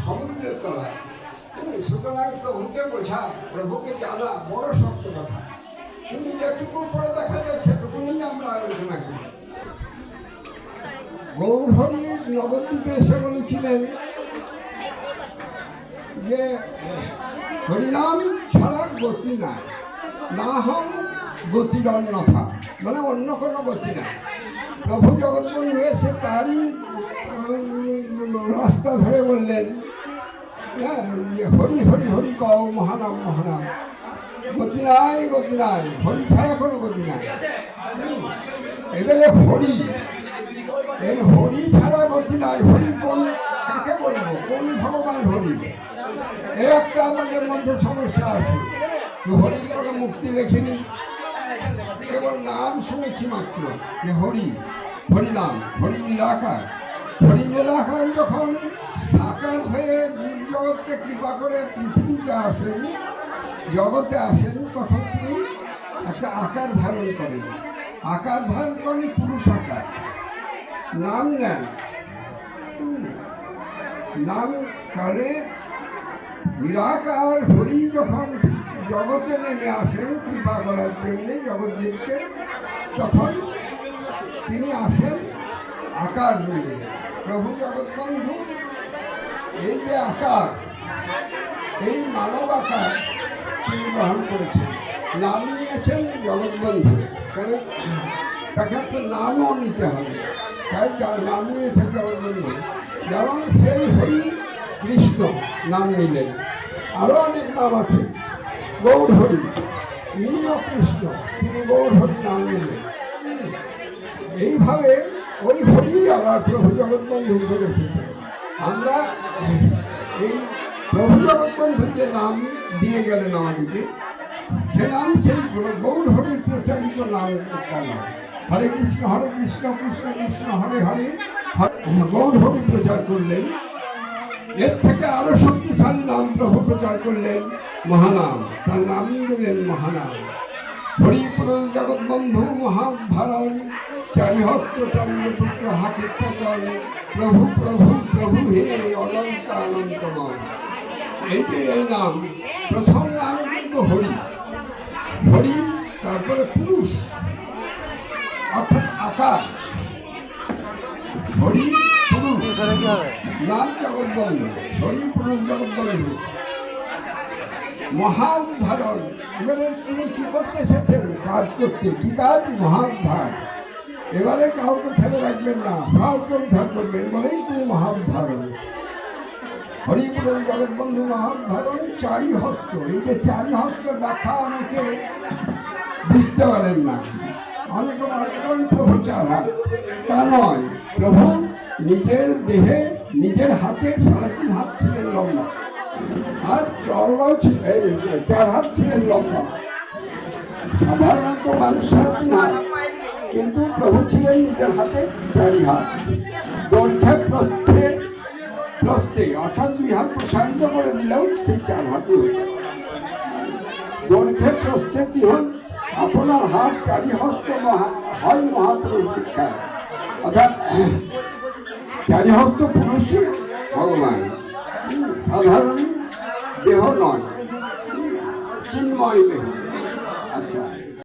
সমুদ্রের তলায়। সুতরাং প্রভুকে বোঝা, প্রভুকে জানা বড় শক্ত কথা, কিন্তু যেটুকু পরে দেখা যায় সেটুকু নিয়ে আমরা আলোচনা করি। গৌরহরি নবদ্বীপে এসে বলেছিলেন যে হরিনাম ছাড়া গতি নাই, না হন গতির অন্যথা, মানে অন্য কোনো গতি নাই। প্রভু জগৎবন্ধু এসে তারই রাস্তা ধরে বললেন, হ্যাঁ, হরি হরি হরি কও মহানাম মহানাম, গতি নাই গতি নাই, হরি ছাড়া কোনো গতি নাই। এবারে হরি, এই হরি ছাড়া গতি নাই। হরি কোন, কাকে বলবো, কোন ভগবান হরি? এই একটা আমাদের মধ্যে সমস্যা আছে। হরির কোনো মুক্তি দেখিনি, কেবল নাম শুনেছি মাত্র যে হরি, হরিনাম, হরি নিরাকার। হরি নিরাকার যখন সাকার হয়ে জীব জগৎকে কৃপা করে পৃথিবীতে আসেন, জগতে আসেন, তখন তিনি একটা আকার ধারণ করেন। আকার ধারণ করেন পুরুষ আকার, নাম নেন। নাম কালে নিরাকার হরি যখন জগতে নেমে আসেন কৃপা করার জন্যে জগৎদেবকে, তখন তিনি আসেন আকার নিয়ে। প্রভু জগৎবন্ধু এই যে আকার, এই মানব আকার তিনি গ্রহণ করেছেন। নাম নিয়েছেন জগৎবন্ধু, কারণ তাকে একটা নামও নিতে হবে, তাই যার নাম নিয়েছেন জগৎবন্ধু। যেমন সেই হরি কৃষ্ণ নাম নিলেন, আরও অনেক নাম আছে। গৌর হরি, ইনিও কৃষ্ণ, তিনি গৌর হরি নাম নিলেন। এইভাবে ওই হরি আবার প্রভু জগৎবন্ধু হিসেবে এসেছে। আমরা এই প্রভু জগৎবন্ধু যে নাম দিয়ে গেলেন আমাদেরকে, সে নাম সেই গৌর হরির প্রচারিত নাম একটা নাম। হরে কৃষ্ণ কৃষ্ণ কৃষ্ণ হরে হরে, গৌর হরি প্রচার করলেন। এর থেকে আরো শক্তিশালী নাম প্রভু প্রচার করলেন, মহানাম, তার নাম দিলেন মহানাম। হরিপুর জগৎবন্ধু মহাধারণ, চারিহস্ত চন্দ্রপুত্র হাতে পতন, প্রভু প্রভু প্রভু হে অনন্ত অনন্তময়। এই যে এই নাম, প্রথম নাম কিন্তু হরি। হরি, তারপরে পুরুষ অর্থাৎ আকার। হরি পুরুষ, নাম জগৎবন্ধু, হরি পুরুষ জগৎবন্ধু। মহাউদ্ধারণ, এবারে তিনি কি করতে এসেছেন? কাজ করতে। কি কাজ? মহাউদ্ধার। এবারে কাউকে ফেলে রাখবেন না, সবকে উদ্ধার করবেন বলেই তিনি মহাউদ্ধারণ। হরিপুর জগৎবন্ধু মহাউদ্ধারণ। চারি হস্ত, এই যে চারি হস্ত ব্যাখ্যা অনেকে বুঝতে পারেন না, অনেকে মনে করেন প্রভু চার হাত। তা নয়, প্রভু নিজের দেহে নিজের হাতে 3.5 হাত ছিলেন লম্বা, আর চওড়াও চার হাত ছিলেন লম্বা। সাধারণত মানুষ 3.5 হাত, কিন্তু প্রভু ছিলেন নিজের হাতে 4 হাত। দৈর্ঘ্যে প্রস্থে অর্থাৎ 2 হাত প্রসারিত করে দিলেও সেই 4 হাতই হতো। দৈর্ঘ্যে প্রস্থে কি হয়, আপনার হাত 4 হস্ত হয় মহাপুরুষ বিখ্যাত, অর্থাৎ 4 হস্ত পুরুষই ভগবান, সাধারণ দেহ নয়, চিন্ময় দেহ।